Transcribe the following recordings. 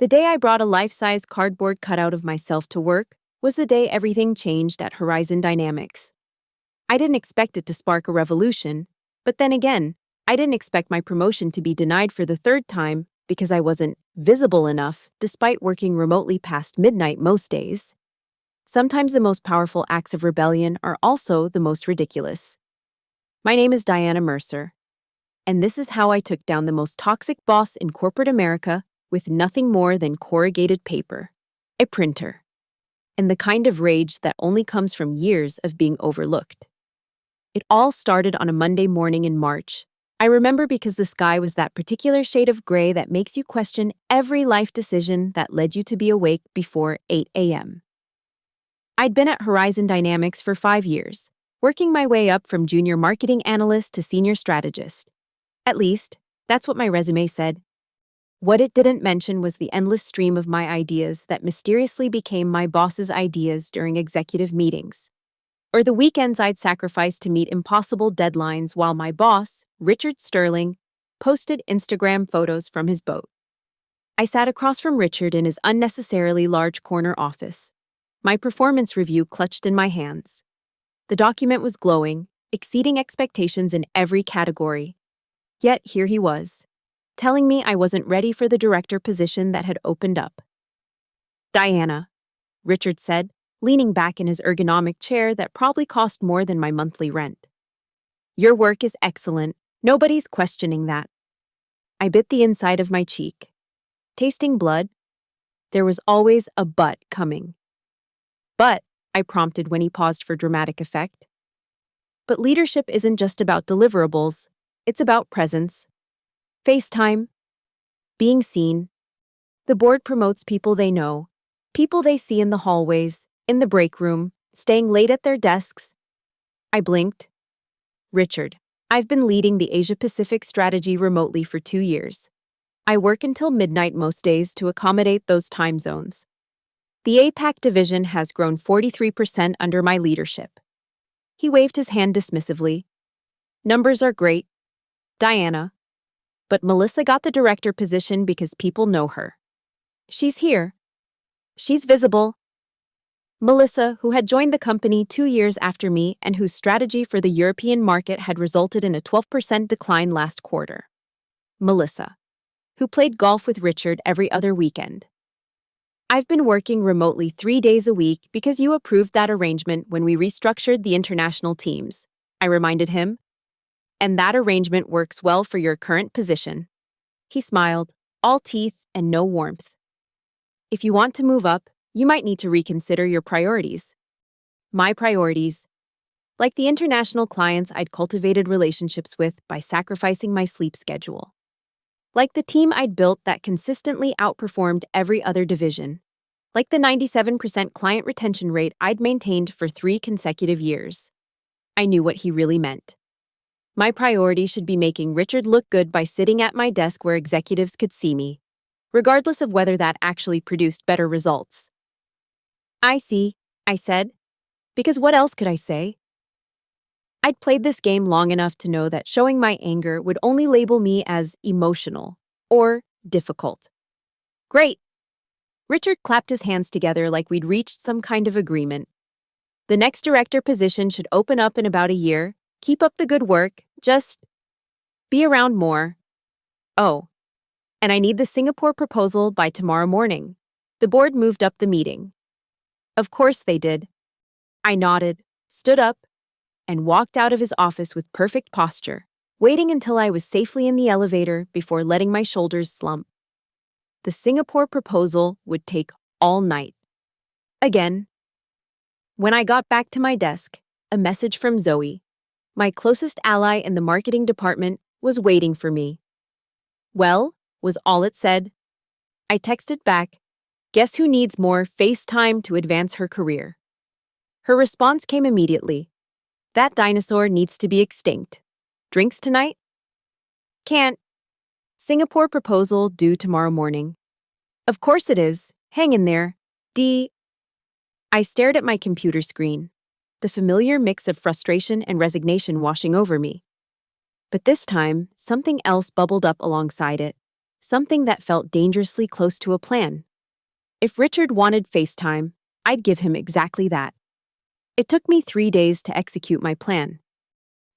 The day I brought a life-size cardboard cutout of myself to work was the day everything changed at Horizon Dynamics. I didn't expect it to spark a revolution, but then again, I didn't expect my promotion to be denied for the third time because I wasn't visible enough despite working remotely past midnight most days. Sometimes the most powerful acts of rebellion are also the most ridiculous. My name is Diana Mercer, and this is how I took down the most toxic boss in corporate America with nothing more than corrugated paper, a printer, and the kind of rage that only comes from years of being overlooked. It all started on a Monday morning in March. I remember because the sky was that particular shade of gray that makes you question every life decision that led you to be awake before 8 a.m. I'd been at Horizon Dynamics for 5 years, working my way up from junior marketing analyst to senior strategist. At least, that's what my resume said. What it didn't mention was the endless stream of my ideas that mysteriously became my boss's ideas during executive meetings, or the weekends I'd sacrifice to meet impossible deadlines while my boss, Richard Sterling, posted Instagram photos from his boat. I sat across from Richard in his unnecessarily large corner office, my performance review clutched in my hands. The document was glowing, exceeding expectations in every category. Yet here he was, telling me I wasn't ready for the director position that had opened up. "Diana," Richard said, leaning back in his ergonomic chair that probably cost more than my monthly rent. "Your work is excellent. Nobody's questioning that." I bit the inside of my cheek. Tasting blood? There was always a but coming. "But," I prompted when he paused for dramatic effect. "But leadership isn't just about deliverables. It's about presence. FaceTime. Being seen. The board promotes people they know, people they see in the hallways, in the break room, staying late at their desks." I blinked. "Richard, I've been leading the Asia-Pacific strategy remotely for 2 years. I work until midnight most days to accommodate those time zones. The APAC division has grown 43% under my leadership." He waved his hand dismissively. "Numbers are great, Diana. But Melissa got the director position because people know her. She's here. She's visible." Melissa, who had joined the company 2 years after me and whose strategy for the European market had resulted in a 12% decline last quarter. Melissa, who played golf with Richard every other weekend. "I've been working remotely 3 days a week because you approved that arrangement when we restructured the international teams," I reminded him. "And that arrangement works well for your current position." He smiled, all teeth and no warmth. "If you want to move up, you might need to reconsider your priorities." My priorities. Like the international clients I'd cultivated relationships with by sacrificing my sleep schedule. Like the team I'd built that consistently outperformed every other division. Like the 97% client retention rate I'd maintained for 3 consecutive years. I knew what he really meant. My priority should be making Richard look good by sitting at my desk where executives could see me, regardless of whether that actually produced better results. "I see," I said, because what else could I say? I'd played this game long enough to know that showing my anger would only label me as emotional or difficult. "Great." Richard clapped his hands together like we'd reached some kind of agreement. "The next director position should open up in about a year. Keep up the good work. Just be around more. Oh, and I need the Singapore proposal by tomorrow morning." The board moved up the meeting. Of course they did. I nodded, stood up, and walked out of his office with perfect posture, waiting until I was safely in the elevator before letting my shoulders slump. The Singapore proposal would take all night. Again. When I got back to my desk, a message from Zoe, my closest ally in the marketing department, was waiting for me. "Well," was all it said. I texted back, "Guess who needs more FaceTime to advance her career?" Her response came immediately. "That dinosaur needs to be extinct. Drinks tonight?" "Can't. Singapore proposal due tomorrow morning." "Of course it is. Hang in there. I stared at my computer screen, the familiar mix of frustration and resignation washing over me. But this time, something else bubbled up alongside it. something that felt dangerously close to a plan. If Richard wanted FaceTime, I'd give him exactly that. It took me 3 days to execute my plan.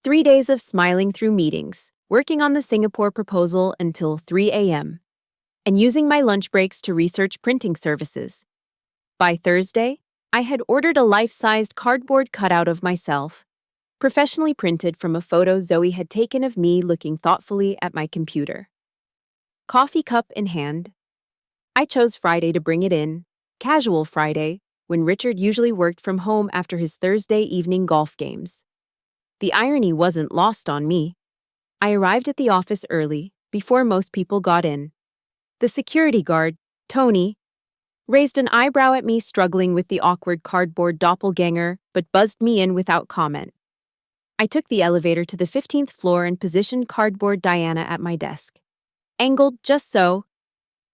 3 days of smiling through meetings, working on the Singapore proposal until 3 a.m., and using my lunch breaks to research printing services. By Thursday, I had ordered a life-sized cardboard cutout of myself, professionally printed from a photo Zoe had taken of me looking thoughtfully at my computer. Coffee cup in hand, I chose Friday to bring it in, casual Friday, when Richard usually worked from home after his Thursday evening golf games. The irony wasn't lost on me. I arrived at the office early, before most people got in. The security guard, Tony, raised an eyebrow at me struggling with the awkward cardboard doppelganger, but buzzed me in without comment. I took the elevator to the 15th floor and positioned cardboard Diana at my desk. Angled just so,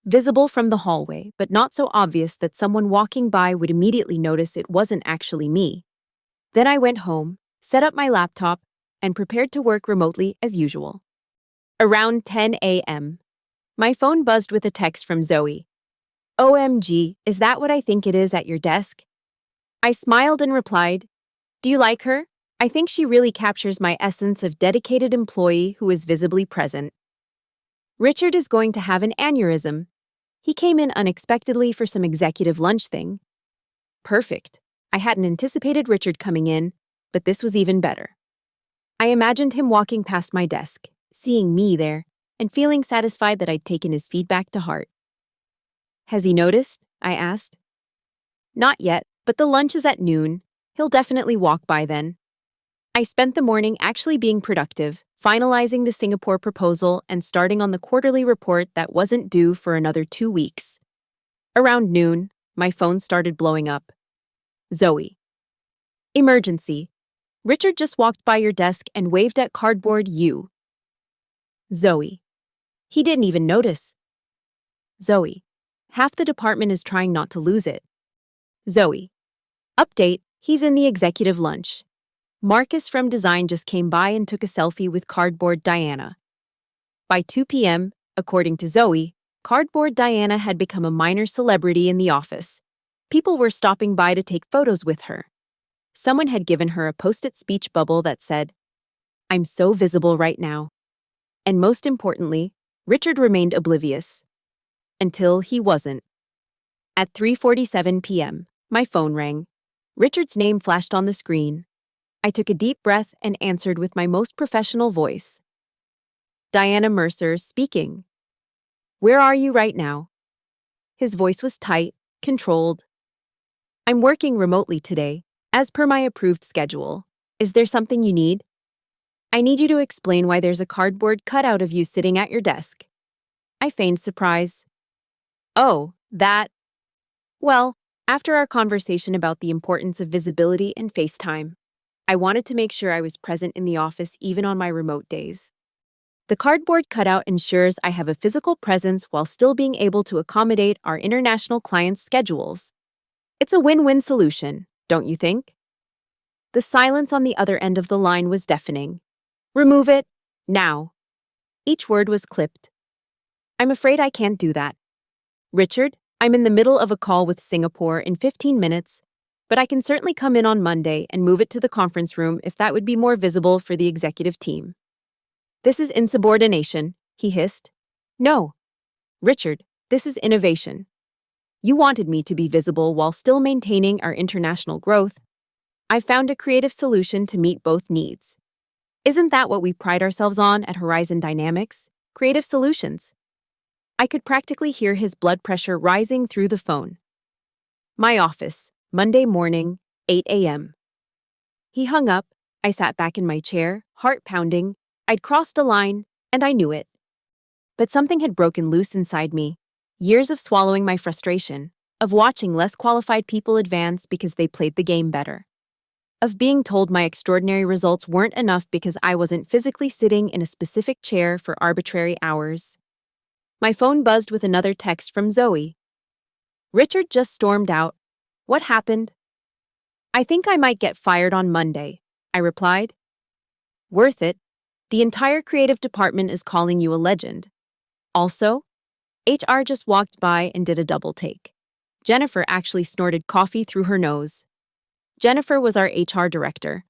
visible from the hallway, but not so obvious that someone walking by would immediately notice it wasn't actually me. Then I went home, set up my laptop, and prepared to work remotely as usual. Around 10 a.m., my phone buzzed with a text from Zoe. "OMG, is that what I think it is at your desk?" I smiled and replied, "Do you like her? I think she really captures my essence of dedicated employee who is visibly present." Richard is going to have an aneurysm. He came in unexpectedly for some executive lunch thing. Perfect. I hadn't anticipated Richard coming in, but this was even better. I imagined him walking past my desk, seeing me there, and feeling satisfied that I'd taken his feedback to heart. "Has he noticed?" I asked. "Not yet, but the lunch is at noon. He'll definitely walk by then." I spent the morning actually being productive, finalizing the Singapore proposal and starting on the quarterly report that wasn't due for another 2 weeks. Around noon, my phone started blowing up. Zoe. "Emergency. Richard just walked by your desk and waved at cardboard you." Zoe. "He didn't even notice." Zoe. "Half the department is trying not to lose it." Zoe. "Update, he's in the executive lunch. Marcus from design just came by and took a selfie with cardboard Diana." By 2 p.m., according to Zoe, cardboard Diana had become a minor celebrity in the office. People were stopping by to take photos with her. Someone had given her a post-it speech bubble that said, "I'm so visible right now." And most importantly, Richard remained oblivious. Until he wasn't. At 3:47 p.m., my phone rang. Richard's name flashed on the screen. I took a deep breath and answered with my most professional voice. "Diana Mercer speaking. Where are you right now?" His voice was tight, controlled. "I'm working remotely today, as per my approved schedule. Is there something you need?" "I need you to explain why there's a cardboard cutout of you sitting at your desk." I feigned surprise. "Oh, that. Well, after our conversation about the importance of visibility and FaceTime, I wanted to make sure I was present in the office even on my remote days. The cardboard cutout ensures I have a physical presence while still being able to accommodate our international clients' schedules. It's a win-win solution, don't you think?" The silence on the other end of the line was deafening. "Remove it, now." Each word was clipped. "I'm afraid I can't do that. Richard, I'm in the middle of a call with Singapore in 15 minutes, but I can certainly come in on Monday and move it to the conference room if that would be more visible for the executive team." "This is insubordination," he hissed. "No. Richard, this is innovation. You wanted me to be visible while still maintaining our international growth. I've found a creative solution to meet both needs. Isn't that what we pride ourselves on at Horizon Dynamics? Creative solutions." I could practically hear his blood pressure rising through the phone. My office, Monday morning, 8 a.m. He hung up. I sat back in my chair, heart pounding. I'd crossed a line, and I knew it. But something had broken loose inside me. Years of swallowing my frustration, of watching less qualified people advance because they played the game better, of being told my extraordinary results weren't enough because I wasn't physically sitting in a specific chair for arbitrary hours. My phone buzzed with another text from Zoe. "Richard just stormed out. What happened?" "I think I might get fired on Monday," I replied. "Worth it. The entire creative department is calling you a legend. Also, HR just walked by and did a double take. Jennifer actually snorted coffee through her nose. Jennifer was our HR director,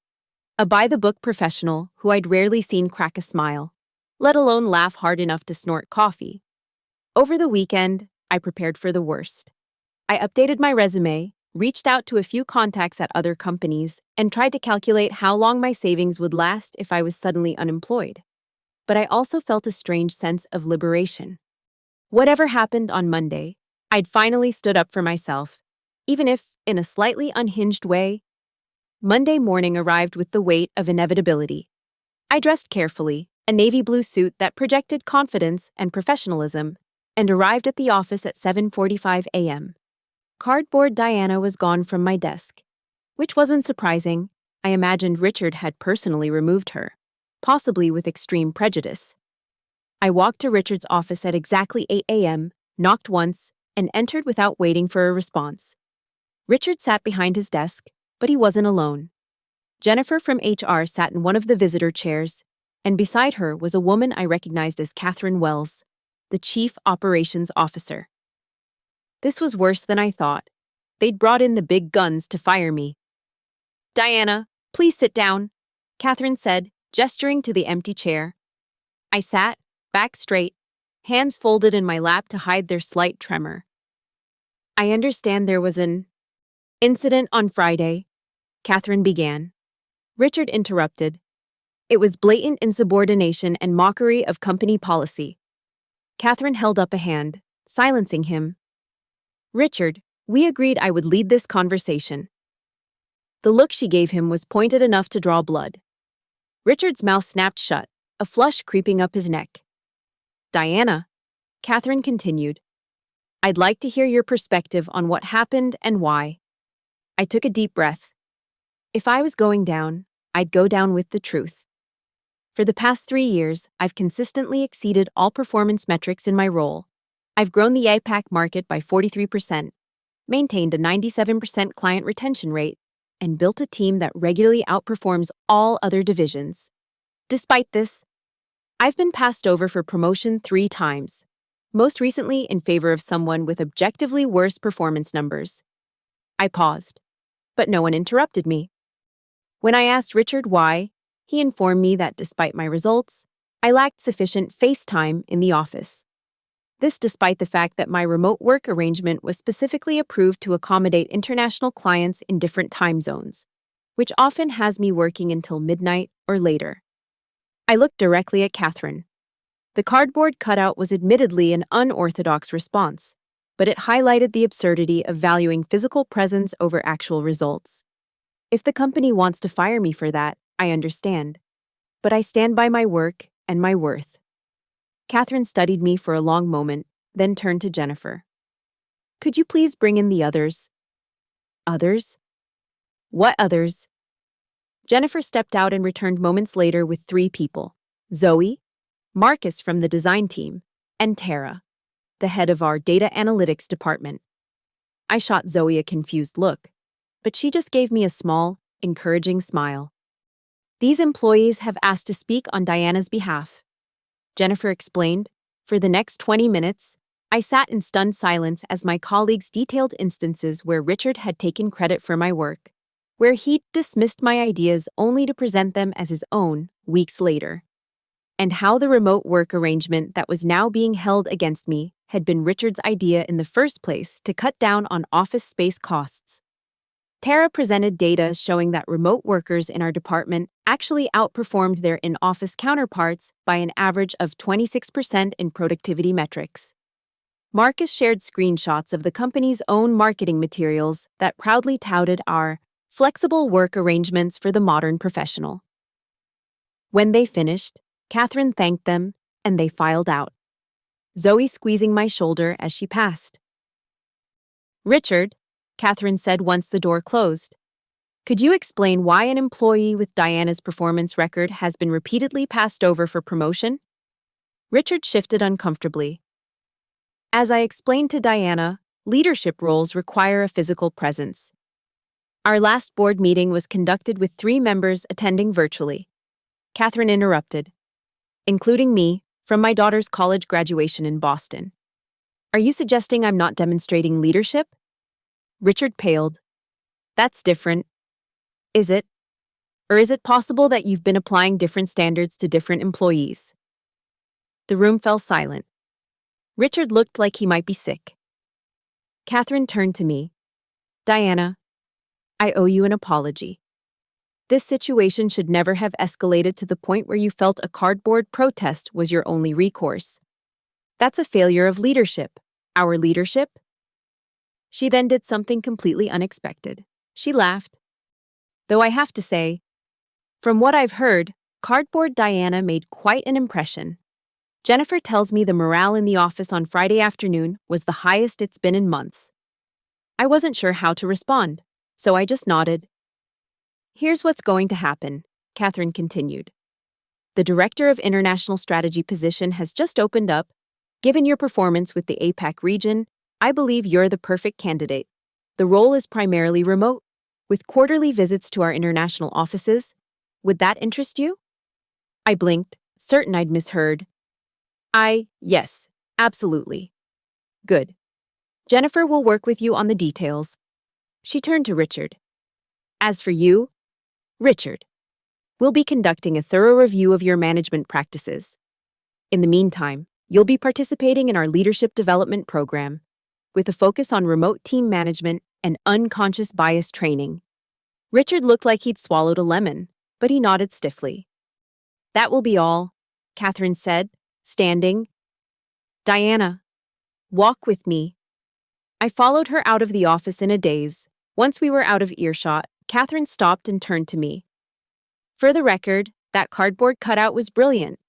a by-the-book professional who I'd rarely seen crack a smile, let alone laugh hard enough to snort coffee. Over the weekend, I prepared for the worst. I updated my resume, reached out to a few contacts at other companies, and tried to calculate how long my savings would last if I was suddenly unemployed. But I also felt a strange sense of liberation. Whatever happened on Monday, I'd finally stood up for myself, even if, in a slightly unhinged way. Monday morning arrived with the weight of inevitability. I dressed carefully, a navy blue suit that projected confidence and professionalism, and arrived at the office at 7:45 a.m. Cardboard Diana was gone from my desk, which wasn't surprising. I imagined Richard had personally removed her, possibly with extreme prejudice. I walked to Richard's office at exactly 8 a.m., knocked once, and entered without waiting for a response. Richard sat behind his desk, but he wasn't alone. Jennifer from HR sat in one of the visitor chairs, and beside her was a woman I recognized as Catherine Wells, the Chief Operations Officer. This was worse than I thought. They'd brought in the big guns to fire me. "Diana, please sit down," Catherine said, gesturing to the empty chair. I sat, back straight, hands folded in my lap to hide their slight tremor. "I understand there was an incident on Friday," Catherine began. Richard interrupted. "It was blatant insubordination and mockery of company policy." Catherine held up a hand, silencing him. "Richard, we agreed I would lead this conversation." The look she gave him was pointed enough to draw blood. Richard's mouth snapped shut, a flush creeping up his neck. "Diana," Catherine continued, "I'd like to hear your perspective on what happened and why." I took a deep breath. If I was going down, I'd go down with the truth. For the past 3 years, I've consistently exceeded all performance metrics in my role. I've grown the APAC market by 43%, maintained a 97% client retention rate, and built a team that regularly outperforms all other divisions. Despite this, I've been passed over for promotion 3 times, most recently in favor of someone with objectively worse performance numbers. I paused, but no one interrupted me. When I asked Richard why, he informed me that despite my results, I lacked sufficient face time in the office. This despite the fact that my remote work arrangement was specifically approved to accommodate international clients in different time zones, which often has me working until midnight or later. I looked directly at Catherine. The cardboard cutout was admittedly an unorthodox response, but it highlighted the absurdity of valuing physical presence over actual results. If the company wants to fire me for that, I understand. But I stand by my work and my worth. Catherine studied me for a long moment, then turned to Jennifer. "Could you please bring in the others?" "Others? What others?" Jennifer stepped out and returned moments later with 3 people: Zoe, Marcus from the design team, and Tara, the head of our data analytics department. I shot Zoe a confused look, but she just gave me a small, encouraging smile. "These employees have asked to speak on Diana's behalf," Jennifer explained. For the next 20 minutes, I sat in stunned silence as my colleagues detailed instances where Richard had taken credit for my work, where he'd dismissed my ideas only to present them as his own weeks later, and how the remote work arrangement that was now being held against me had been Richard's idea in the first place to cut down on office space costs. Tara presented data showing that remote workers in our department actually outperformed their in-office counterparts by an average of 26% in productivity metrics. Marcus shared screenshots of the company's own marketing materials that proudly touted our flexible work arrangements for the modern professional. When they finished, Catherine thanked them, and they filed out, Zoe squeezing my shoulder as she passed. "Richard," Catherine said once the door closed, "could you explain why an employee with Diana's performance record has been repeatedly passed over for promotion?" Richard shifted uncomfortably. "As I explained to Diana, leadership roles require a physical presence. Our last board meeting was conducted with 3 members attending virtually." Catherine interrupted, "Including me, from my daughter's college graduation in Boston. Are you suggesting I'm not demonstrating leadership? Richard paled. That's different. Is it? Or is it possible that you've been applying different standards to different employees? The room fell silent. Richard looked like he might be sick. Catherine turned to me. Diana, I owe you an apology. This situation should never have escalated to the point where you felt a cardboard protest was your only recourse. That's a failure of leadership. Our leadership? She then did something completely unexpected. She laughed. Though I have to say, from what I've heard, Cardboard Diana made quite an impression. Jennifer tells me the morale in the office on Friday afternoon was the highest it's been in months. I wasn't sure how to respond, so I just nodded. Here's what's going to happen, Catherine continued. The Director of International Strategy position has just opened up. Given your performance with the APAC region, I believe you're the perfect candidate. The role is primarily remote, with quarterly visits to our international offices. Would that interest you? I blinked, certain I'd misheard. Yes, absolutely. Good. Jennifer will work with you on the details. She turned to Richard. As for you, Richard, we'll be conducting a thorough review of your management practices. In the meantime, you'll be participating in our leadership development program, with a focus on remote team management and unconscious bias training. Richard looked like he'd swallowed a lemon, but he nodded stiffly. That will be all, Catherine said, standing. Diana, walk with me. I followed her out of the office in a daze. Once we were out of earshot, Catherine stopped and turned to me. For the record, that cardboard cutout was brilliant,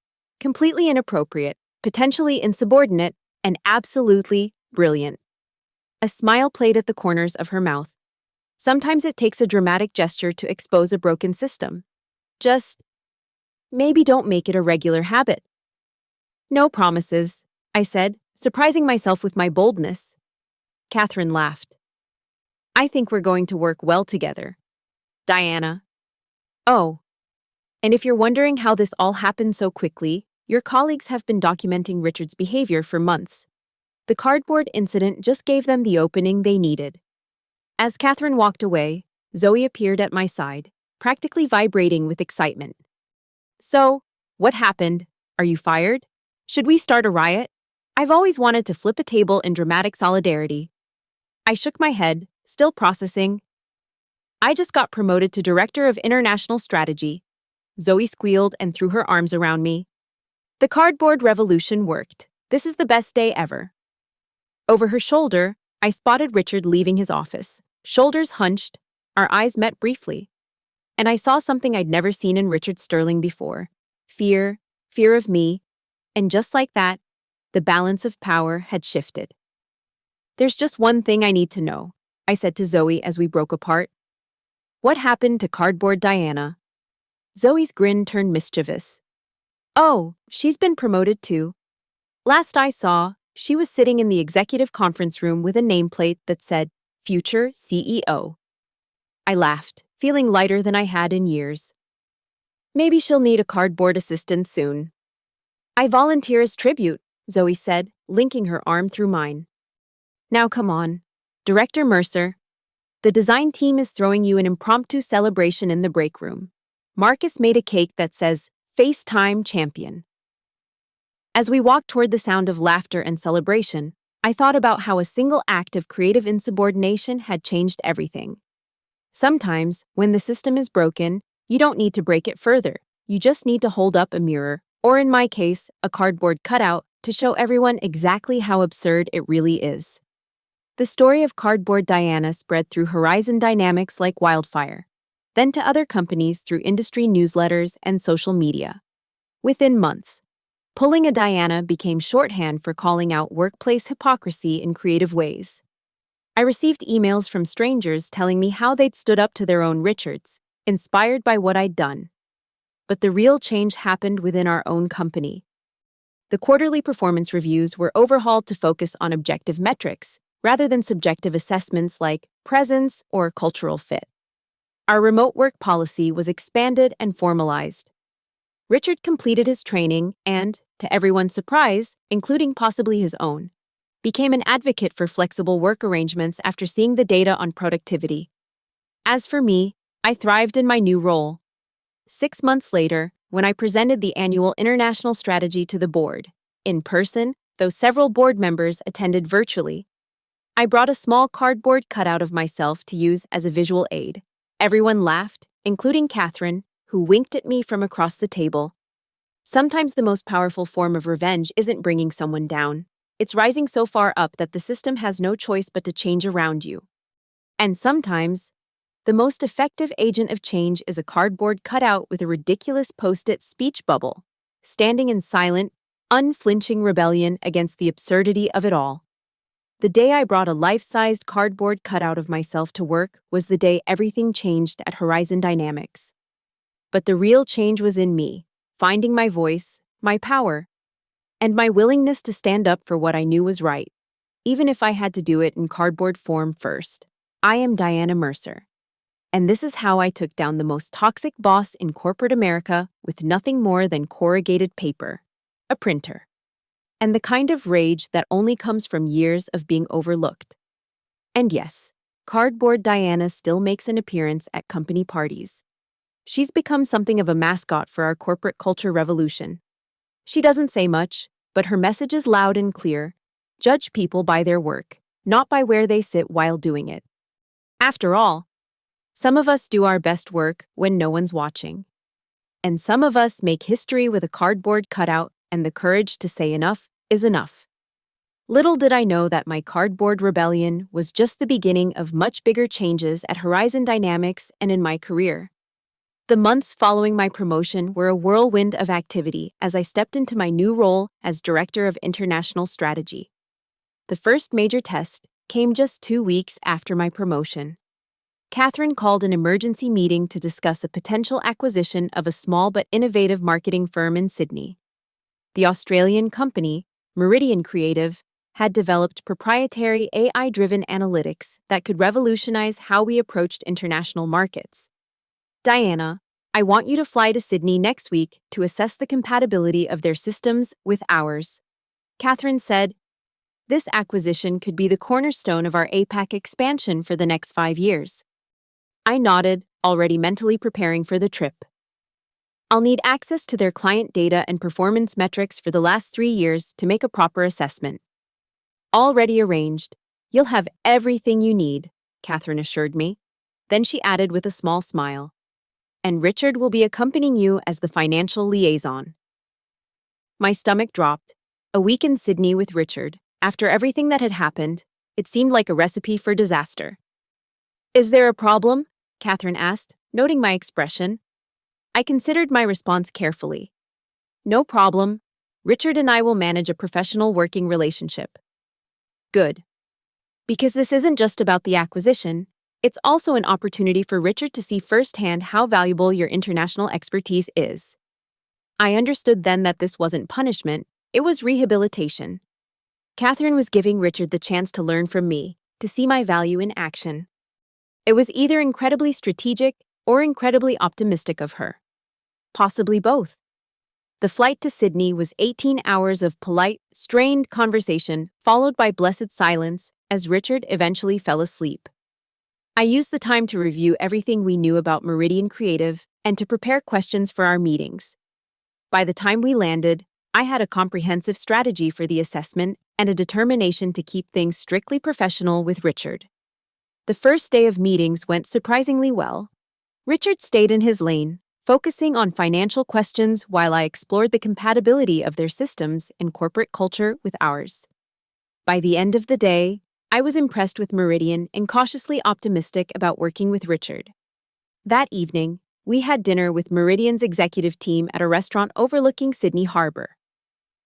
completely inappropriate, potentially insubordinate, and absolutely brilliant. A smile played at the corners of her mouth. Sometimes it takes a dramatic gesture to expose a broken system. Just, maybe don't make it a regular habit. No promises, I said, surprising myself with my boldness. Catherine laughed. I think we're going to work well together. Diana. Oh. And if you're wondering how this all happened so quickly, your colleagues have been documenting Richard's behavior for months. The cardboard incident just gave them the opening they needed. As Catherine walked away, Zoe appeared at my side, practically vibrating with excitement. So, what happened? Are you fired? Should we start a riot? I've always wanted to flip a table in dramatic solidarity. I shook my head, still processing. I just got promoted to Director of International Strategy. Zoe squealed and threw her arms around me. The cardboard revolution worked. This is the best day ever. Over her shoulder, I spotted Richard leaving his office. Shoulders hunched, our eyes met briefly. And I saw something I'd never seen in Richard Sterling before. Fear of me. And just like that, the balance of power had shifted. There's just one thing I need to know, I said to Zoe as we broke apart. What happened to Cardboard Diana? Zoe's grin turned mischievous. Oh, she's been promoted too. Last I saw, she was sitting in the executive conference room with a nameplate that said, Future CEO. I laughed, feeling lighter than I had in years. Maybe she'll need a cardboard assistant soon. I volunteer as tribute, Zoe said, linking her arm through mine. Now come on. Director Mercer. The design team is throwing you an impromptu celebration in the break room. Marcus made a cake that says, FaceTime Champion. As we walked toward the sound of laughter and celebration, I thought about how a single act of creative insubordination had changed everything. Sometimes, when the system is broken, you don't need to break it further. You just need to hold up a mirror, or in my case, a cardboard cutout, to show everyone exactly how absurd it really is. The story of Cardboard Diana spread through Horizon Dynamics like wildfire, then to other companies through industry newsletters and social media. Within months, pulling a Diana became shorthand for calling out workplace hypocrisy in creative ways. I received emails from strangers telling me how they'd stood up to their own Richards, inspired by what I'd done. But the real change happened within our own company. The quarterly performance reviews were overhauled to focus on objective metrics, rather than subjective assessments like presence or cultural fit. Our remote work policy was expanded and formalized. Richard completed his training and, to everyone's surprise, including possibly his own, became an advocate for flexible work arrangements after seeing the data on productivity. As for me, I thrived in my new role. 6 months later, when I presented the annual international strategy to the board, in person, though several board members attended virtually, I brought a small cardboard cutout of myself to use as a visual aid. Everyone laughed, including Catherine, who winked at me from across the table. Sometimes the most powerful form of revenge isn't bringing someone down. It's rising so far up that the system has no choice but to change around you. And sometimes, the most effective agent of change is a cardboard cutout with a ridiculous post-it speech bubble, standing in silent, unflinching rebellion against the absurdity of it all. The day I brought a life-sized cardboard cutout of myself to work was the day everything changed at Horizon Dynamics. But the real change was in me, finding my voice, my power, and my willingness to stand up for what I knew was right, even if I had to do it in cardboard form first. I am Diana Mercer, and this is how I took down the most toxic boss in corporate America with nothing more than corrugated paper, a printer, and the kind of rage that only comes from years of being overlooked. And yes, Cardboard Diana still makes an appearance at company parties. She's become something of a mascot for our corporate culture revolution. She doesn't say much, but her message is loud and clear. Judge people by their work, not by where they sit while doing it. After all, some of us do our best work when no one's watching. And some of us make history with a cardboard cutout and the courage to say enough is enough. Little did I know that my cardboard rebellion was just the beginning of much bigger changes at Horizon Dynamics and in my career. The months following my promotion were a whirlwind of activity as I stepped into my new role as Director of International Strategy. The first major test came just 2 weeks after my promotion. Catherine called an emergency meeting to discuss a potential acquisition of a small but innovative marketing firm in Sydney. The Australian company, Meridian Creative, had developed proprietary AI-driven analytics that could revolutionize how we approached international markets. Diana, I want you to fly to Sydney next week to assess the compatibility of their systems with ours. Catherine said, this acquisition could be the cornerstone of our APAC expansion for the next 5 years. I nodded, already mentally preparing for the trip. I'll need access to their client data and performance metrics for the last 3 years to make a proper assessment. Already arranged. You'll have everything you need, Catherine assured me. Then she added with a small smile. And Richard will be accompanying you as the financial liaison. My stomach dropped. A week in Sydney with Richard, after everything that had happened, it seemed like a recipe for disaster. Is there a problem? Catherine asked, noting my expression. I considered my response carefully. No problem. Richard and I will manage a professional working relationship. Good. Because this isn't just about the acquisition, it's also an opportunity for Richard to see firsthand how valuable your international expertise is. I understood then that this wasn't punishment, it was rehabilitation. Catherine was giving Richard the chance to learn from me, to see my value in action. It was either incredibly strategic or incredibly optimistic of her. Possibly both. The flight to Sydney was 18 hours of polite, strained conversation, followed by blessed silence as Richard eventually fell asleep. I used the time to review everything we knew about Meridian Creative and to prepare questions for our meetings. By the time we landed, I had a comprehensive strategy for the assessment and a determination to keep things strictly professional with Richard. The first day of meetings went surprisingly well. Richard stayed in his lane, focusing on financial questions while I explored the compatibility of their systems and corporate culture with ours. By the end of the day, I was impressed with Meridian and cautiously optimistic about working with Richard. That evening, we had dinner with Meridian's executive team at a restaurant overlooking Sydney Harbour.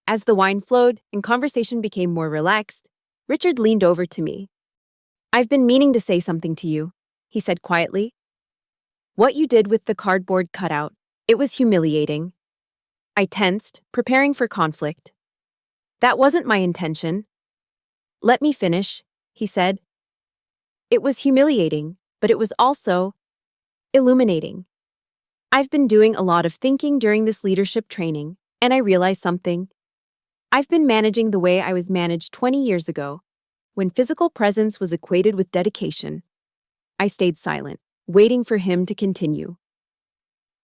As the wine flowed and conversation became more relaxed, Richard leaned over to me. I've been meaning to say something to you, he said quietly. What you did with the cardboard cutout, it was humiliating. I tensed, preparing for conflict. That wasn't my intention. Let me finish, he said. It was humiliating, but it was also illuminating. I've been doing a lot of thinking during this leadership training, and I realized something. I've been managing the way I was managed 20 years ago, when physical presence was equated with dedication. I stayed silent, waiting for him to continue.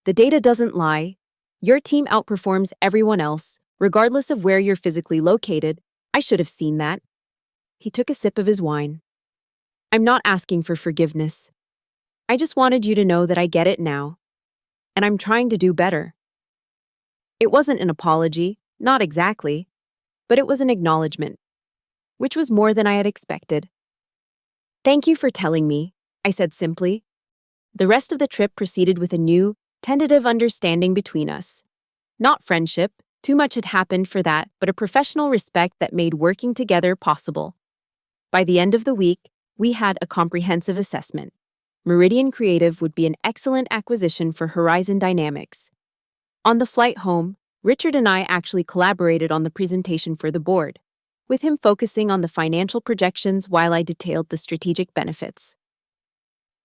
The data doesn't lie. Your team outperforms everyone else, regardless of where you're physically located. I should have seen that. He took a sip of his wine. I'm not asking for forgiveness. I just wanted you to know that I get it now. And I'm trying to do better. It wasn't an apology, not exactly, but it was an acknowledgement, which was more than I had expected. Thank you for telling me, I said simply. The rest of the trip proceeded with a new, tentative understanding between us. Not friendship, too much had happened for that, but a professional respect that made working together possible. By the end of the week, we had a comprehensive assessment. Meridian Creative would be an excellent acquisition for Horizon Dynamics. On the flight home, Richard and I actually collaborated on the presentation for the board, with him focusing on the financial projections while I detailed the strategic benefits.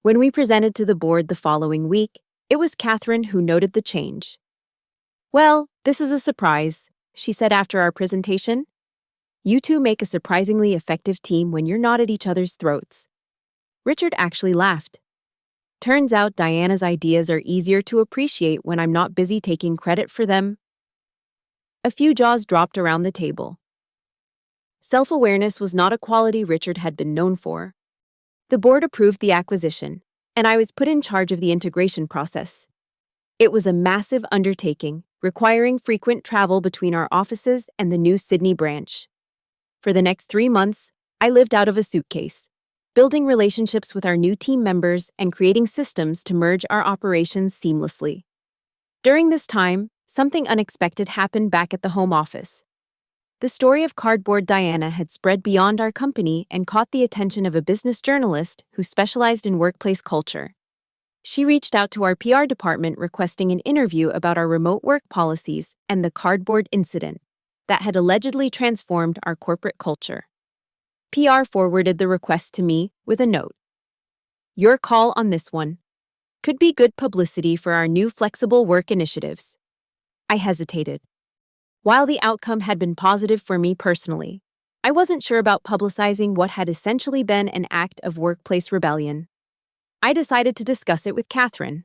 When we presented to the board the following week, it was Catherine who noted the change. Well, this is a surprise, she said after our presentation. You two make a surprisingly effective team when you're not at each other's throats. Richard actually laughed. Turns out Diana's ideas are easier to appreciate when I'm not busy taking credit for them. A few jaws dropped around the table. Self-awareness was not a quality Richard had been known for. The board approved the acquisition, and I was put in charge of the integration process. It was a massive undertaking, requiring frequent travel between our offices and the new Sydney branch. For the next 3 months, I lived out of a suitcase, building relationships with our new team members and creating systems to merge our operations seamlessly. During this time, something unexpected happened back at the home office. The story of Cardboard Diana had spread beyond our company and caught the attention of a business journalist who specialized in workplace culture. She reached out to our PR department requesting an interview about our remote work policies and the cardboard incident that had allegedly transformed our corporate culture. PR forwarded the request to me with a note. Your call on this one could be good publicity for our new flexible work initiatives. I hesitated. While the outcome had been positive for me personally, I wasn't sure about publicizing what had essentially been an act of workplace rebellion. I decided to discuss it with Catherine.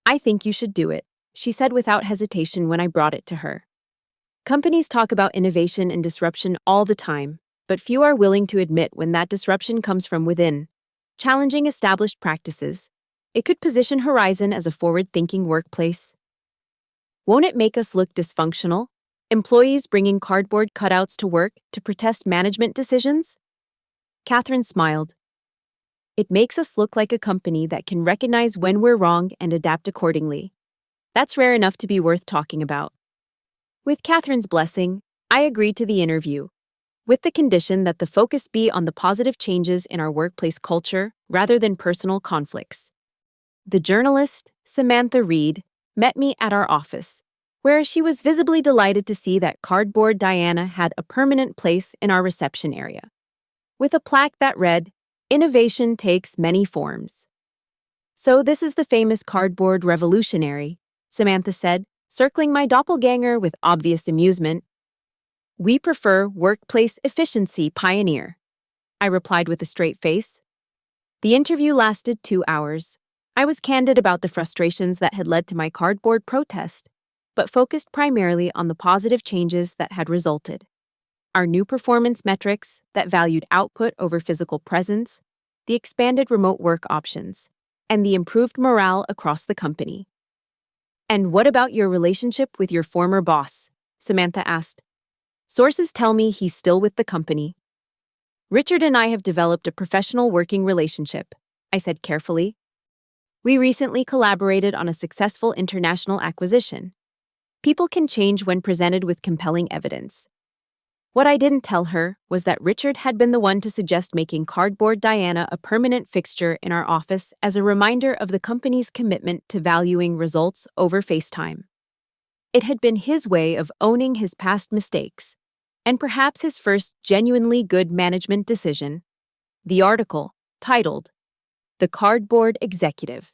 I think you should do it, she said without hesitation when I brought it to her. Companies talk about innovation and disruption all the time, but few are willing to admit when that disruption comes from within, challenging established practices. It could position Horizon as a forward-thinking workplace. Won't it make us look dysfunctional? Employees bringing cardboard cutouts to work to protest management decisions? Catherine smiled. It makes us look like a company that can recognize when we're wrong and adapt accordingly. That's rare enough to be worth talking about. With Catherine's blessing, I agreed to the interview, with the condition that the focus be on the positive changes in our workplace culture rather than personal conflicts. The journalist, Samantha Reed, met me at our office, where she was visibly delighted to see that Cardboard Diana had a permanent place in our reception area, with a plaque that read, "Innovation takes many forms." So this is the famous cardboard revolutionary, Samantha said, circling my doppelganger with obvious amusement. We prefer workplace efficiency pioneer, I replied with a straight face. The interview lasted 2 hours. I was candid about the frustrations that had led to my cardboard protest, but focused primarily on the positive changes that had resulted. Our new performance metrics that valued output over physical presence, the expanded remote work options, and the improved morale across the company. And what about your relationship with your former boss? Samantha asked. Sources tell me he's still with the company. Richard and I have developed a professional working relationship, I said carefully. We recently collaborated on a successful international acquisition. People can change when presented with compelling evidence. What I didn't tell her was that Richard had been the one to suggest making Cardboard Diana a permanent fixture in our office as a reminder of the company's commitment to valuing results over FaceTime. It had been his way of owning his past mistakes, and perhaps his first genuinely good management decision. The article, titled, "The Cardboard Executive: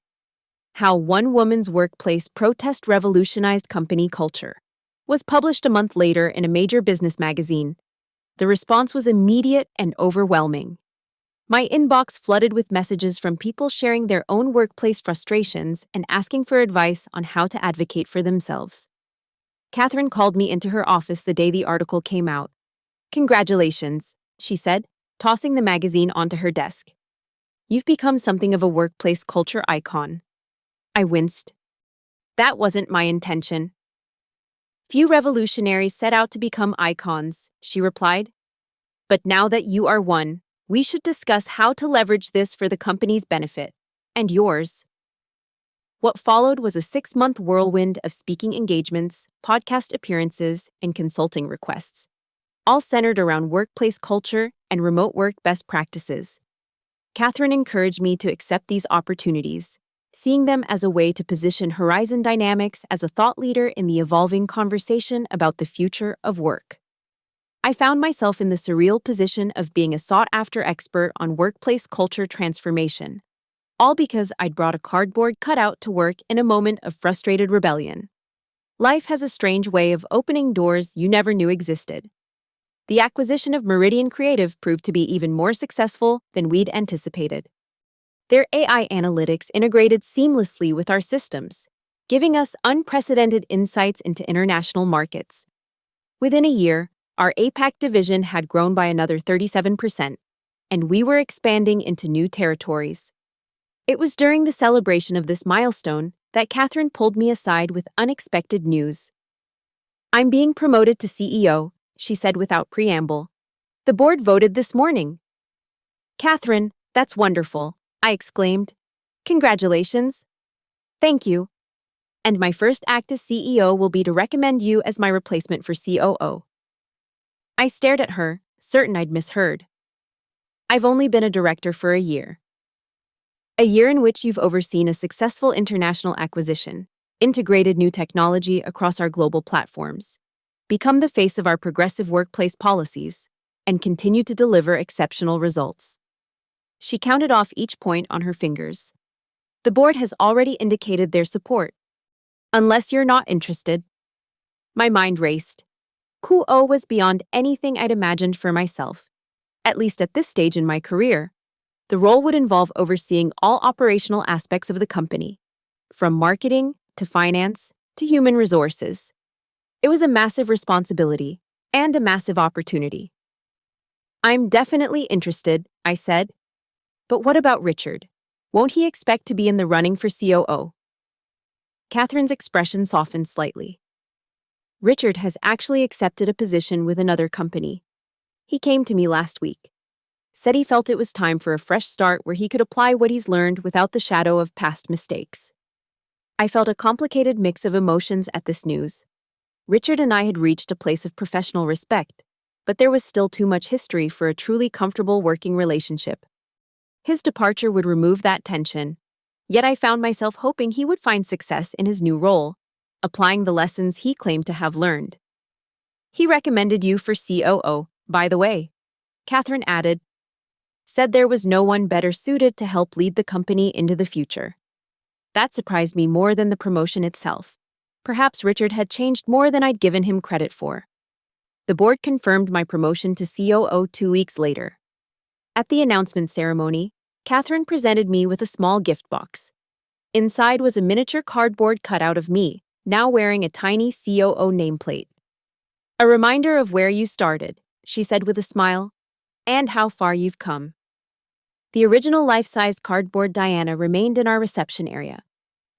How One Woman's Workplace Protest Revolutionized Company Culture," was published a month later in a major business magazine. The response was immediate and overwhelming. My inbox flooded with messages from people sharing their own workplace frustrations and asking for advice on how to advocate for themselves. Catherine called me into her office the day the article came out. "Congratulations," she said, tossing the magazine onto her desk. "You've become something of a workplace culture icon." I winced. "That wasn't my intention." "Few revolutionaries set out to become icons," she replied. "But now that you are one, we should discuss how to leverage this for the company's benefit. And yours." What followed was a 6-month whirlwind of speaking engagements, podcast appearances, and consulting requests, all centered around workplace culture and remote work best practices. Catherine encouraged me to accept these opportunities, seeing them as a way to position Horizon Dynamics as a thought leader in the evolving conversation about the future of work. I found myself in the surreal position of being a sought-after expert on workplace culture transformation, all because I'd brought a cardboard cutout to work in a moment of frustrated rebellion. Life has a strange way of opening doors you never knew existed. The acquisition of Meridian Creative proved to be even more successful than we'd anticipated. Their AI analytics integrated seamlessly with our systems, giving us unprecedented insights into international markets. Within a year, our APAC division had grown by another 37%, and we were expanding into new territories. It was during the celebration of this milestone that Catherine pulled me aside with unexpected news. "I'm being promoted to CEO," she said without preamble. "The board voted this morning." "Catherine, that's wonderful," I exclaimed. "Congratulations." "Thank you. And my first act as CEO will be to recommend you as my replacement for COO." I stared at her, certain I'd misheard. "I've only been a director for a year." "A year in which you've overseen a successful international acquisition, integrated new technology across our global platforms, become the face of our progressive workplace policies, and continue to deliver exceptional results." She counted off each point on her fingers. "The board has already indicated their support. Unless you're not interested." My mind raced. Cutout was beyond anything I'd imagined for myself. At least at this stage in my career, the role would involve overseeing all operational aspects of the company, from marketing to finance to human resources. It was a massive responsibility and a massive opportunity. "I'm definitely interested," I said. "But what about Richard? Won't he expect to be in the running for COO?" Catherine's expression softened slightly. "Richard has actually accepted a position with another company. He came to me last week. Said he felt it was time for a fresh start where he could apply what he's learned without the shadow of past mistakes." I felt a complicated mix of emotions at this news. Richard and I had reached a place of professional respect, but there was still too much history for a truly comfortable working relationship. His departure would remove that tension, yet I found myself hoping he would find success in his new role, applying the lessons he claimed to have learned. "He recommended you for COO, by the way," Catherine added. "Said there was no one better suited to help lead the company into the future." That surprised me more than the promotion itself. Perhaps Richard had changed more than I'd given him credit for. The board confirmed my promotion to COO 2 weeks later. At the announcement ceremony, Catherine presented me with a small gift box. Inside was a miniature cardboard cutout of me, now wearing a tiny COO nameplate. "A reminder of where you started," she said with a smile, "and how far you've come." The original life-size cardboard Diana remained in our reception area,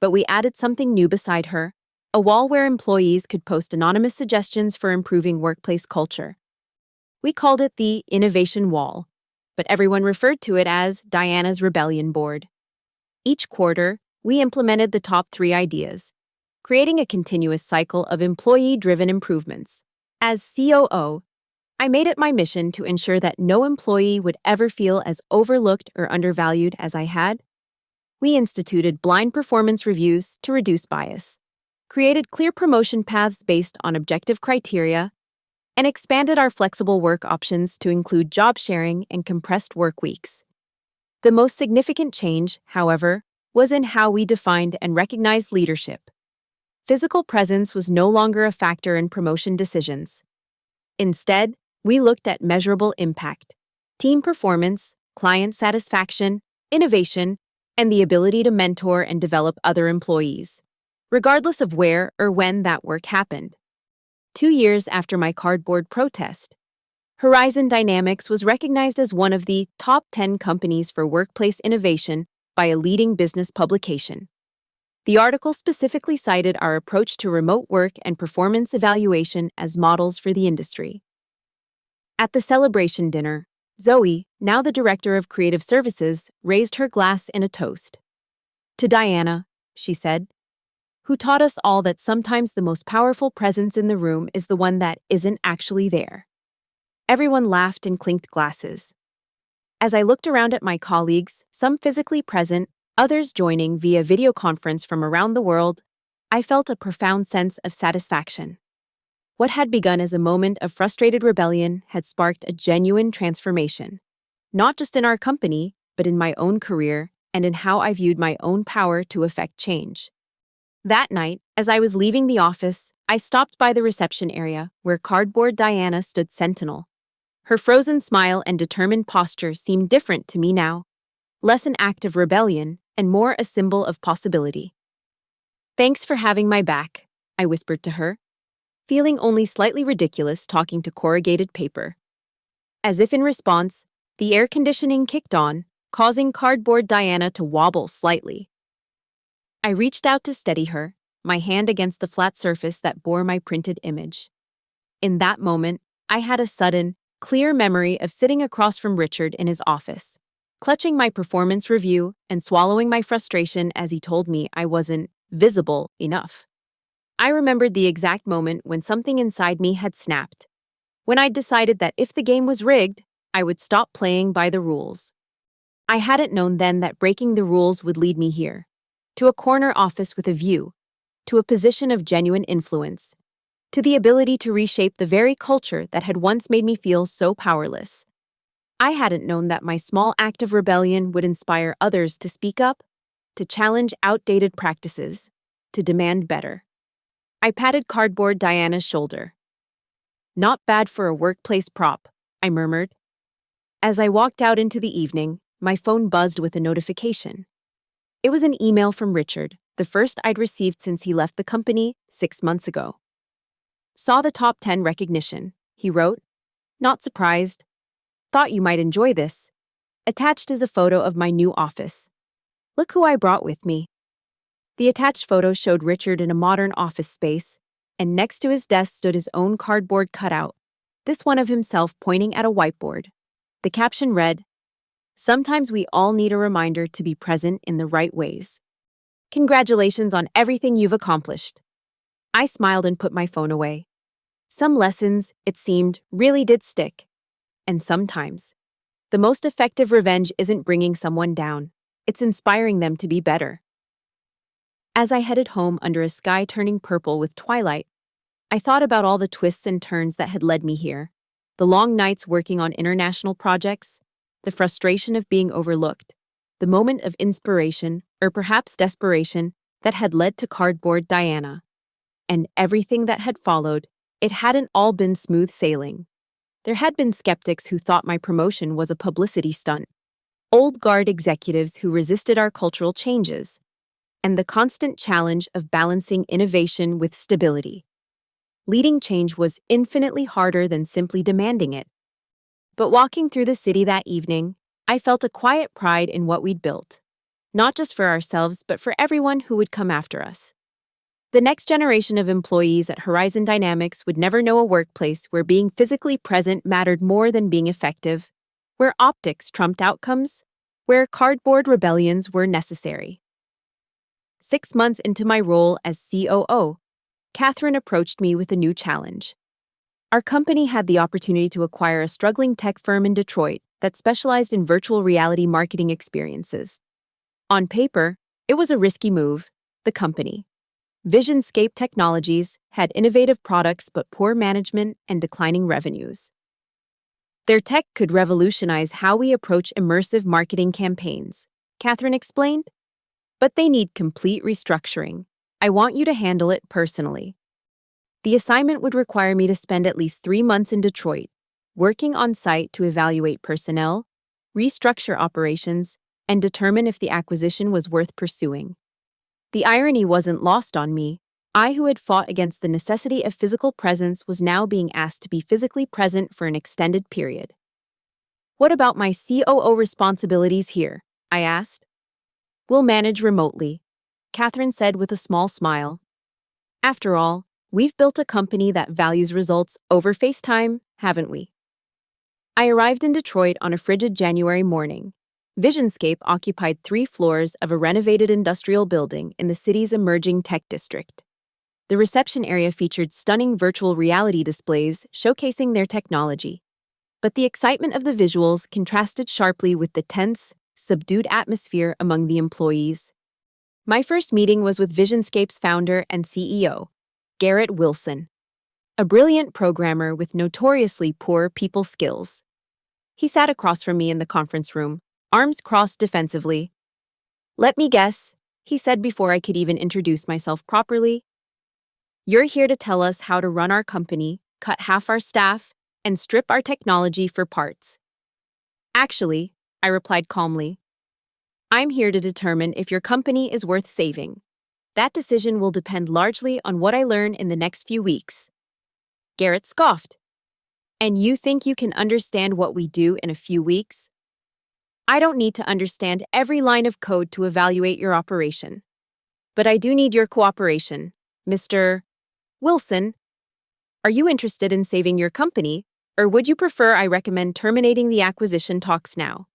but we added something new beside her, a wall where employees could post anonymous suggestions for improving workplace culture. We called it the Innovation Wall, but everyone referred to it as Diana's Rebellion Board. Each quarter, we implemented the top 3 ideas, creating a continuous cycle of employee-driven improvements. As COO, I made it my mission to ensure that no employee would ever feel as overlooked or undervalued as I had. We instituted blind performance reviews to reduce bias, created clear promotion paths based on objective criteria, and expanded our flexible work options to include job sharing and compressed work weeks. The most significant change, however, was in how we defined and recognized leadership. physical presence was no longer a factor in promotion decisions. Instead, we looked at measurable impact, team performance, client satisfaction, innovation, and the ability to mentor and develop other employees, regardless of where or when that work happened. 2 years after my cardboard protest, Horizon Dynamics was recognized as one of the top 10 companies for workplace innovation by a leading business publication. The article specifically cited our approach to remote work and performance evaluation as models for the industry. At the celebration dinner, Zoe, now the director of creative services, raised her glass in a toast. "To Diana," she said, "who taught us all that sometimes the most powerful presence in the room is the one that isn't actually there." Everyone laughed and clinked glasses. As I looked around at my colleagues, some physically present, others joining via video conference from around the world, I felt a profound sense of satisfaction. What had begun as a moment of frustrated rebellion had sparked a genuine transformation, not just in our company, but in my own career and in how I viewed my own power to effect change. That night, as I was leaving the office, I stopped by the reception area where Cardboard Diana stood sentinel. Her frozen smile and determined posture seemed different to me now, less an act of rebellion and more a symbol of possibility. "Thanks for having my back," I whispered to her, feeling only slightly ridiculous talking to corrugated paper. As if in response, the air conditioning kicked on, causing Cardboard Diana to wobble slightly. I reached out to steady her, my hand against the flat surface that bore my printed image. In that moment, I had a sudden, clear memory of sitting across from Richard in his office, clutching my performance review and swallowing my frustration as he told me I wasn't visible enough. I remembered the exact moment when something inside me had snapped, when I'd decided that if the game was rigged, I would stop playing by the rules. I hadn't known then that breaking the rules would lead me here, to a corner office with a view, to a position of genuine influence, to the ability to reshape the very culture that had once made me feel so powerless. I hadn't known that my small act of rebellion would inspire others to speak up, to challenge outdated practices, to demand better. I patted Cardboard Diana's shoulder. "Not bad for a workplace prop," I murmured. As I walked out into the evening, my phone buzzed with a notification. It was an email from Richard, the first I'd received since he left the company 6 months ago. "Saw the top 10 recognition," he wrote. "Not surprised. Thought you might enjoy this. Attached is a photo of my new office. Look who I brought with me." The attached photo showed Richard in a modern office space, and next to his desk stood his own cardboard cutout, this one of himself pointing at a whiteboard. The caption read, "Sometimes we all need a reminder to be present in the right ways. Congratulations on everything you've accomplished." I smiled and put my phone away. Some lessons, it seemed, really did stick. And sometimes, the most effective revenge isn't bringing someone down, it's inspiring them to be better. As I headed home under a sky turning purple with twilight, I thought about all the twists and turns that had led me here, the long nights working on international projects, the frustration of being overlooked, the moment of inspiration, or perhaps desperation, that had led to Cardboard Diana. And everything that had followed, it hadn't all been smooth sailing. There had been skeptics who thought my promotion was a publicity stunt, old guard executives who resisted our cultural changes, and the constant challenge of balancing innovation with stability. Leading change was infinitely harder than simply demanding it. But walking through the city that evening, I felt a quiet pride in what we'd built, not just for ourselves, but for everyone who would come after us. The next generation of employees at Horizon Dynamics would never know a workplace where being physically present mattered more than being effective, where optics trumped outcomes, where cardboard rebellions were necessary. 6 months into my role as COO, Catherine approached me with a new challenge. Our company had the opportunity to acquire a struggling tech firm in Detroit that specialized in virtual reality marketing experiences. On paper, it was a risky move. The company, Visionscape Technologies, had innovative products but poor management and declining revenues. Their tech could revolutionize how we approach immersive marketing campaigns, Catherine explained. But they need complete restructuring. I want you to handle it personally. The assignment would require me to spend at least 3 months in Detroit, working on site to evaluate personnel, restructure operations, and determine if the acquisition was worth pursuing. The irony wasn't lost on me. I, who had fought against the necessity of physical presence, was now being asked to be physically present for an extended period. What about my COO responsibilities here? I asked. We'll manage remotely, Catherine said with a small smile. After all, we've built a company that values results over FaceTime, haven't we? I arrived in Detroit on a frigid January morning. Visionscape occupied 3 floors of a renovated industrial building in the city's emerging tech district. The reception area featured stunning virtual reality displays showcasing their technology. But the excitement of the visuals contrasted sharply with the tense, subdued atmosphere among the employees. My first meeting was with Visionscape's founder and CEO, Garrett Wilson, a brilliant programmer with notoriously poor people skills. He sat across from me in the conference room, arms crossed defensively. Let me guess, he said before I could even introduce myself properly. You're here to tell us how to run our company, cut half our staff, and strip our technology for parts. Actually, I replied calmly, I'm here to determine if your company is worth saving. That decision will depend largely on what I learn in the next few weeks. Garrett scoffed. And you think you can understand what we do in a few weeks? I don't need to understand every line of code to evaluate your operation. But I do need your cooperation, Mr. Wilson. Are you interested in saving your company, or would you prefer I recommend terminating the acquisition talks now?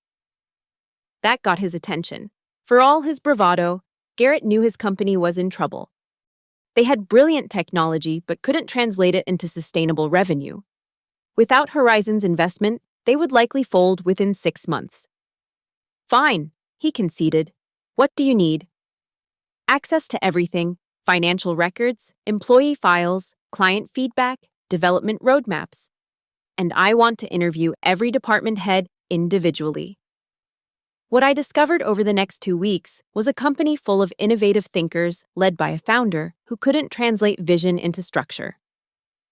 That got his attention. For all his bravado, Garrett knew his company was in trouble. They had brilliant technology but couldn't translate it into sustainable revenue. Without Horizon's investment, they would likely fold within 6 months. Fine, he conceded. What do you need? Access to everything: financial records, employee files, client feedback, development roadmaps. And I want to interview every department head individually. What I discovered over the next 2 weeks was a company full of innovative thinkers led by a founder who couldn't translate vision into structure.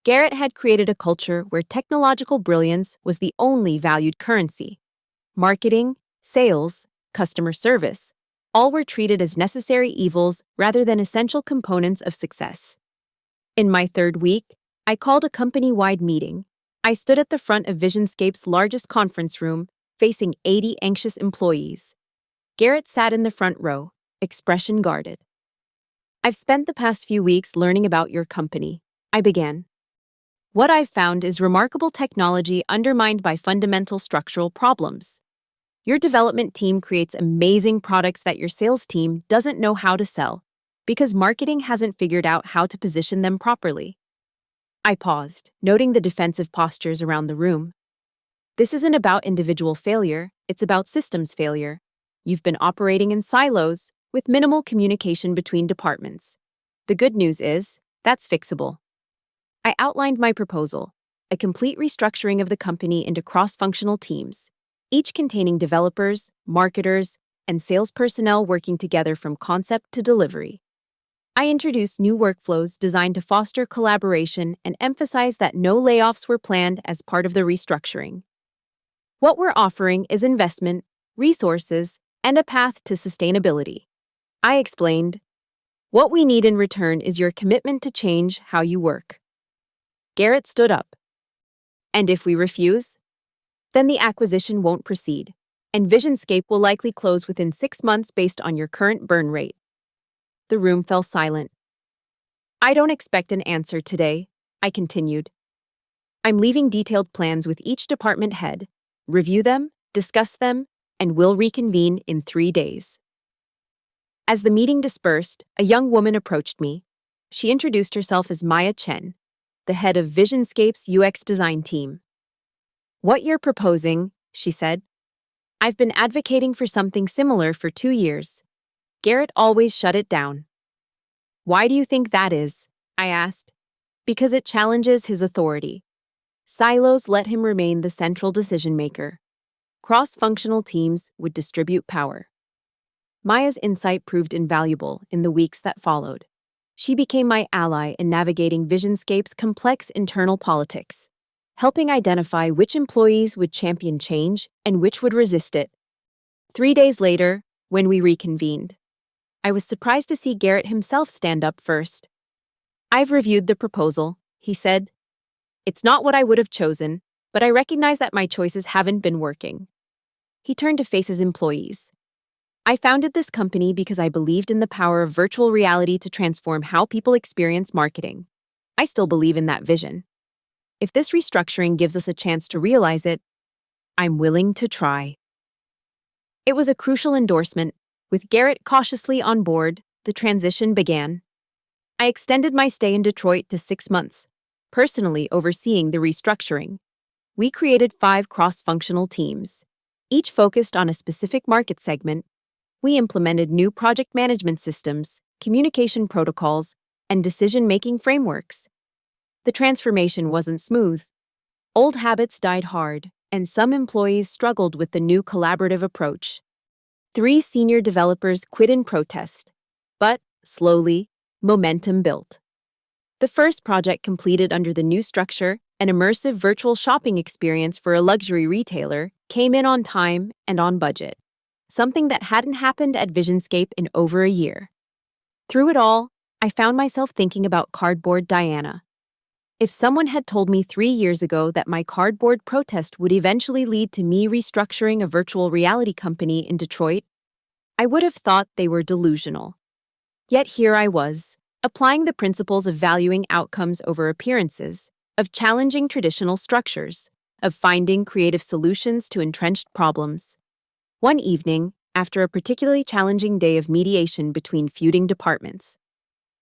Garrett had created a culture where technological brilliance was the only valued currency. Marketing, sales, customer service, all were treated as necessary evils rather than essential components of success. In my 3rd week, I called a company-wide meeting. I stood at the front of Visionscape's largest conference room, facing 80 anxious employees. Garrett sat in the front row, expression guarded. I've spent the past few weeks learning about your company, I began. What I've found is remarkable technology undermined by fundamental structural problems. Your development team creates amazing products that your sales team doesn't know how to sell because marketing hasn't figured out how to position them properly. I paused, noting the defensive postures around the room. This isn't about individual failure, it's about systems failure. You've been operating in silos, with minimal communication between departments. The good news is, that's fixable. I outlined my proposal, a complete restructuring of the company into cross-functional teams, each containing developers, marketers, and sales personnel working together from concept to delivery. I introduced new workflows designed to foster collaboration and emphasize that no layoffs were planned as part of the restructuring. What we're offering is investment, resources, and a path to sustainability. I explained. What we need in return is your commitment to change how you work. Garrett stood up. And if we refuse? Then the acquisition won't proceed, and Visionscape will likely close within 6 months based on your current burn rate. The room fell silent. I don't expect an answer today, I continued. I'm leaving detailed plans with each department head, review them, discuss them, and we'll reconvene in 3 days. As the meeting dispersed, a young woman approached me. She introduced herself as Maya Chen, the head of Visionscape's UX design team. What you're proposing, she said. I've been advocating for something similar for 2 years. Garrett always shut it down. Why do you think that is? I asked. Because it challenges his authority. Silos let him remain the central decision-maker. Cross-functional teams would distribute power. Maya's insight proved invaluable in the weeks that followed. She became my ally in navigating Visionscape's complex internal politics, helping identify which employees would champion change and which would resist it. 3 days later, when we reconvened, I was surprised to see Garrett himself stand up first. "I've reviewed the proposal," he said. "It's not what I would have chosen, but I recognize that my choices haven't been working." He turned to face his employees. "I founded this company because I believed in the power of virtual reality to transform how people experience marketing. I still believe in that vision. If this restructuring gives us a chance to realize it, I'm willing to try." It was a crucial endorsement. With Garrett cautiously on board, the transition began. I extended my stay in Detroit to 6 months, personally overseeing the restructuring. We created 5 cross-functional teams, each focused on a specific market segment. We implemented new project management systems, communication protocols, and decision-making frameworks. The transformation wasn't smooth. Old habits died hard, and some employees struggled with the new collaborative approach. 3 senior developers quit in protest, but, slowly, momentum built. The first project completed under the new structure, an immersive virtual shopping experience for a luxury retailer, came in on time and on budget, something that hadn't happened at Visionscape in over a year. Through it all, I found myself thinking about Cardboard Diana. If someone had told me 3 years ago that my cardboard protest would eventually lead to me restructuring a virtual reality company in Detroit, I would have thought they were delusional. Yet here I was, applying the principles of valuing outcomes over appearances, of challenging traditional structures, of finding creative solutions to entrenched problems. One evening, after a particularly challenging day of mediation between feuding departments,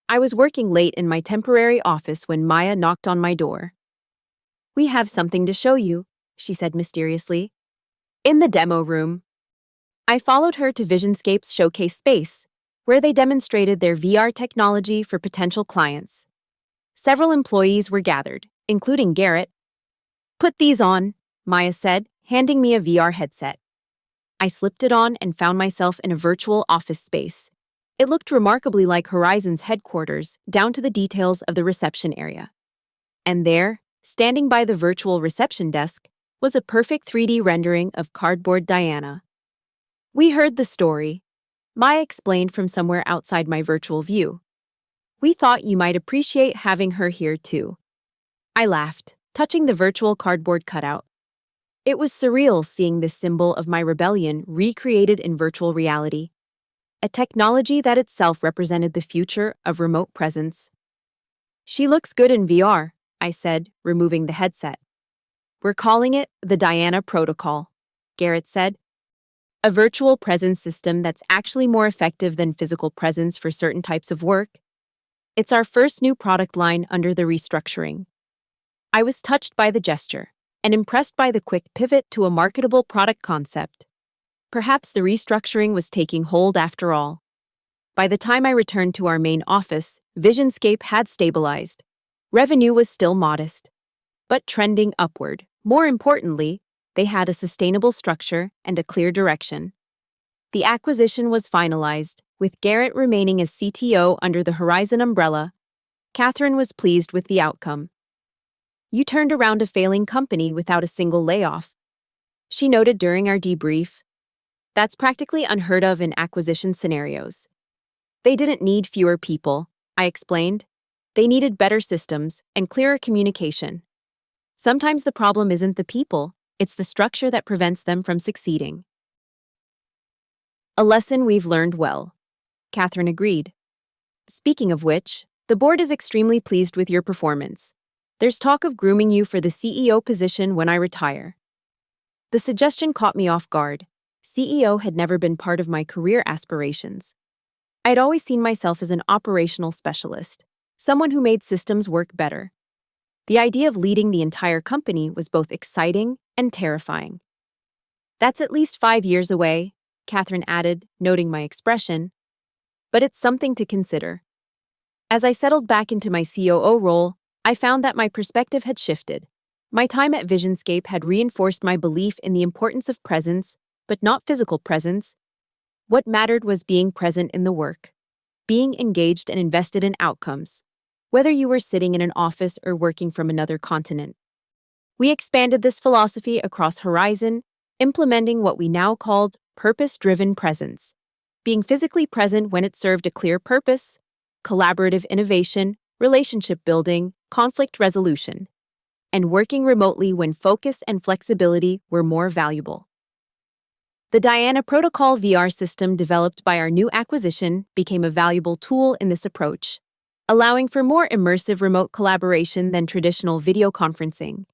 I was working late in my temporary office when Maya knocked on my door. "We have something to show you," she said mysteriously. "In the demo room." I followed her to Visionscape's showcase space, where they demonstrated their VR technology for potential clients. Several employees were gathered, including Garrett. "Put these on," Maya said, handing me a VR headset. I slipped it on and found myself in a virtual office space. It looked remarkably like Horizon's headquarters, down to the details of the reception area. And there, standing by the virtual reception desk, was a perfect 3D rendering of Cardboard Diana. "We heard the story," Maya explained from somewhere outside my virtual view. "We thought you might appreciate having her here too." I laughed, touching the virtual cardboard cutout. It was surreal seeing this symbol of my rebellion recreated in virtual reality, a technology that itself represented the future of remote presence. "She looks good in VR," I said, removing the headset. "We're calling it the Diana Protocol," Garrett said. "A virtual presence system that's actually more effective than physical presence for certain types of work. It's our first new product line under the restructuring." I was touched by the gesture and impressed by the quick pivot to a marketable product concept. Perhaps the restructuring was taking hold after all. By the time I returned to our main office, Visionscape had stabilized. Revenue was still modest, but trending upward. More importantly, they had a sustainable structure and a clear direction. The acquisition was finalized, with Garrett remaining as CTO under the Horizon umbrella. Catherine was pleased with the outcome. "You turned around a failing company without a single layoff," she noted during our debrief. "That's practically unheard of in acquisition scenarios." "They didn't need fewer people," I explained. "They needed better systems and clearer communication. Sometimes the problem isn't the people, it's the structure that prevents them from succeeding." "A lesson we've learned well," Catherine agreed. "Speaking of which, the board is extremely pleased with your performance. There's talk of grooming you for the CEO position when I retire." The suggestion caught me off guard. CEO had never been part of my career aspirations. I'd always seen myself as an operational specialist, someone who made systems work better. The idea of leading the entire company was both exciting and terrifying. "That's at least 5 years away," Catherine added, noting my expression. "But it's something to consider." As I settled back into my COO role, I found that my perspective had shifted. My time at Visionscape had reinforced my belief in the importance of presence, but not physical presence. What mattered was being present in the work. being engaged and invested in outcomes, whether you were sitting in an office or working from another continent. We expanded this philosophy across Horizon, implementing what we now called purpose-driven presence, being physically present when it served a clear purpose, collaborative innovation, relationship building, conflict resolution, and working remotely when focus and flexibility were more valuable. The Diana Protocol VR system developed by our new acquisition became a valuable tool in this approach, allowing for more immersive remote collaboration than traditional video conferencing.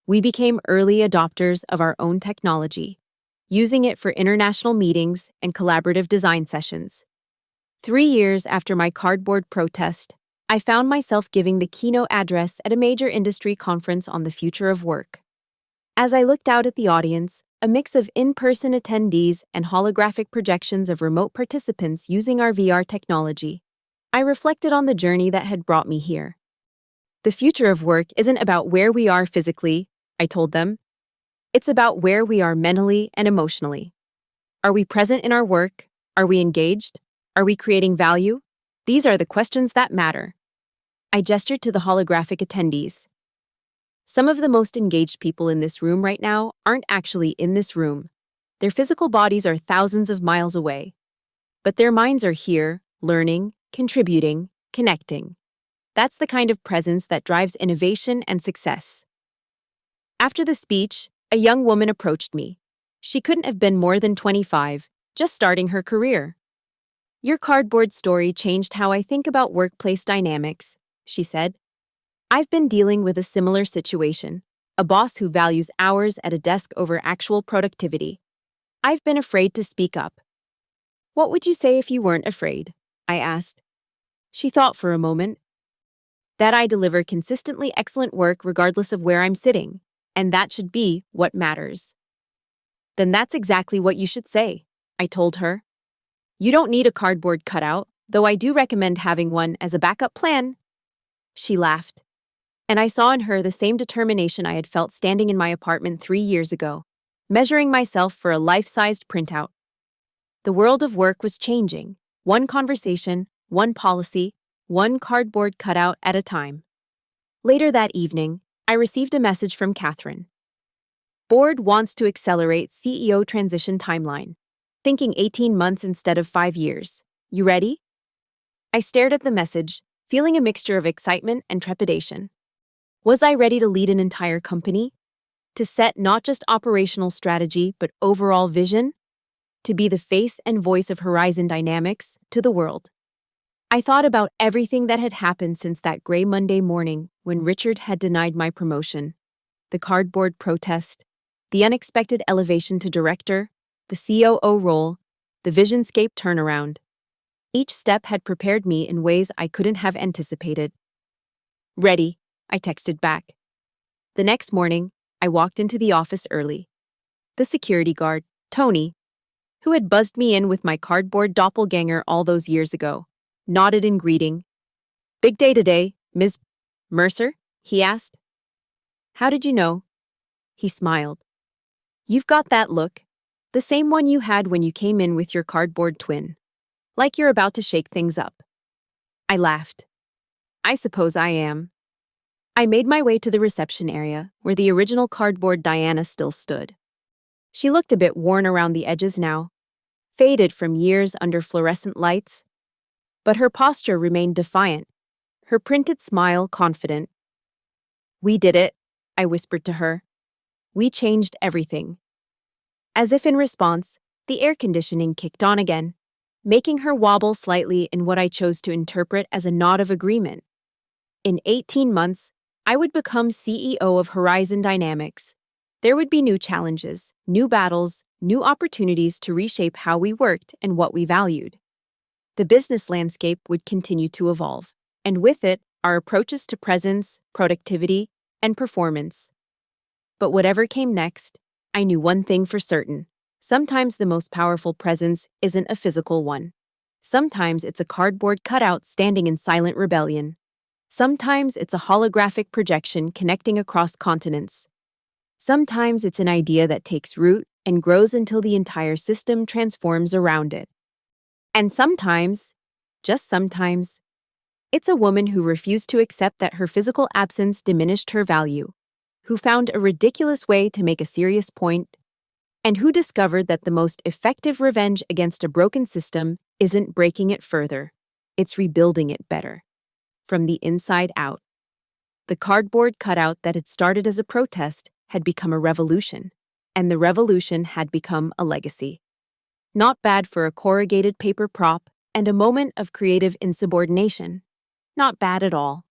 We became early adopters of our own technology, using it for international meetings and collaborative design sessions. 3 years after my cardboard protest, I found myself giving the keynote address at a major industry conference on the future of work. As I looked out at the audience, a mix of in-person attendees and holographic projections of remote participants using our VR technology, I reflected on the journey that had brought me here. The future of work isn't about where we are physically, I told them. It's about where we are mentally and emotionally. Are we present in our work? Are we engaged? Are we creating value? These are the questions that matter. I gestured to the holographic attendees. Some of the most engaged people in this room right now aren't actually in this room. Their physical bodies are thousands of miles away. But their minds are here, learning, contributing, connecting. That's the kind of presence that drives innovation and success. After the speech, a young woman approached me. She couldn't have been more than 25, just starting her career. Your cardboard story changed how I think about workplace dynamics, she said. I've been dealing with a similar situation, a boss who values hours at a desk over actual productivity. I've been afraid to speak up. What would you say if you weren't afraid? I asked. She thought for a moment. That I deliver consistently excellent work regardless of where I'm sitting, and that should be what matters. Then that's exactly what you should say, I told her. You don't need a cardboard cutout, though I do recommend having one as a backup plan. She laughed, and I saw in her the same determination I had felt standing in my apartment 3 years ago, measuring myself for a life-sized printout. The world of work was changing, one conversation, one policy, one cardboard cutout at a time. Later that evening, I received a message from Catherine. Board wants to accelerate CEO transition timeline, thinking 18 months instead of 5 years. You ready? I stared at the message, feeling a mixture of excitement and trepidation. Was I ready to lead an entire company? To set not just operational strategy, but overall vision? To be the face and voice of Horizon Dynamics to the world? I thought about everything that had happened since that gray Monday morning when Richard had denied my promotion. The cardboard protest, the unexpected elevation to director, the COO role, the Visionscape turnaround. Each step had prepared me in ways I couldn't have anticipated. Ready, I texted back. The next morning, I walked into the office early. The security guard, Tony, who had buzzed me in with my cardboard doppelganger all those years ago, nodded in greeting. Big day today, Ms. Mercer? He asked. How did you know? He smiled. You've got that look, the same one you had when you came in with your cardboard twin. Like you're about to shake things up. I laughed. I suppose I am. I made my way to the reception area, where the original cardboard Diana still stood. She looked a bit worn around the edges now, faded from years under fluorescent lights, but her posture remained defiant, her printed smile confident. We did it, I whispered to her. We changed everything. As if in response, the air conditioning kicked on again, making her wobble slightly in what I chose to interpret as a nod of agreement. In 18 months, I would become CEO of Horizon Dynamics. There would be new challenges, new battles, new opportunities to reshape how we worked and what we valued. The business landscape would continue to evolve, and with it, our approaches to presence, productivity, and performance. But whatever came next, I knew one thing for certain. Sometimes the most powerful presence isn't a physical one. Sometimes it's a cardboard cutout standing in silent rebellion. Sometimes it's a holographic projection connecting across continents. Sometimes it's an idea that takes root and grows until the entire system transforms around it. And sometimes, just sometimes. It's a woman who refused to accept that her physical absence diminished her value, who found a ridiculous way to make a serious point, and who discovered that the most effective revenge against a broken system isn't breaking it further, it's rebuilding it better. From the inside out. The cardboard cutout that had started as a protest had become a revolution, and the revolution had become a legacy. Not bad for a corrugated paper prop and a moment of creative insubordination. Not bad at all.